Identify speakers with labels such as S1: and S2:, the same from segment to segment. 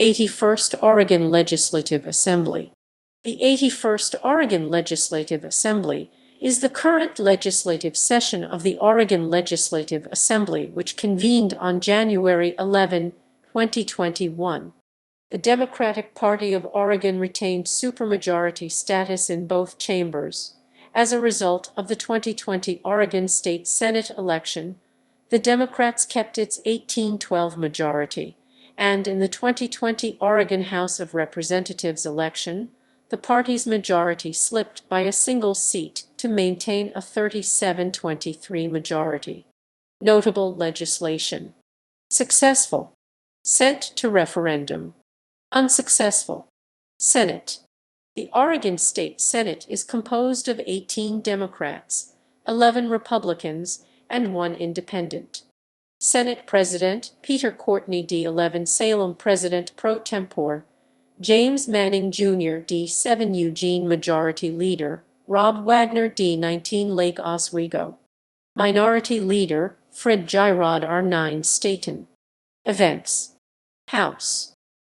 S1: 81st Oregon Legislative Assembly. The 81st Oregon Legislative Assembly is the current legislative session of the Oregon Legislative Assembly, which convened on January 11, 2021. The Democratic Party of Oregon retained supermajority status in both chambers. As a result of the 2020 Oregon State Senate election, the Democrats kept its 18-12 majority, and in the 2020 Oregon House of Representatives election, the party's majority slipped by a single seat to maintain a 37-23 majority. Notable legislation. Successful. Sent to referendum. Unsuccessful. Senate. The Oregon State Senate is composed of 18 Democrats, 11 Republicans, and 1 independent. Senate President Peter Courtney D11 Salem President Pro Tempore James Manning Jr. D7 Eugene Majority Leader Rob Wagner D19 Lake Oswego Minority Leader Fred Gyrod R9 Staten. Events. House.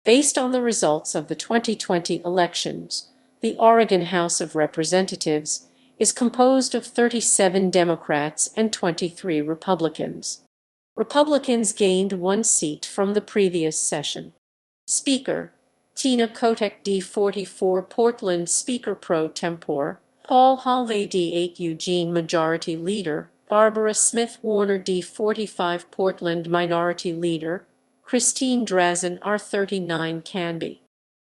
S1: Based on the results of the 2020 elections, the Oregon House of Representatives is composed of 37 Democrats and 23 Republicans. Republicans gained 1 seat from the previous session. Speaker. Tina Kotek D44 Portland Speaker Pro Tempore, Paul Halvey D8 Eugene Majority Leader, Barbara Smith Warner D45 Portland Minority Leader, Christine Drazen R39 Canby.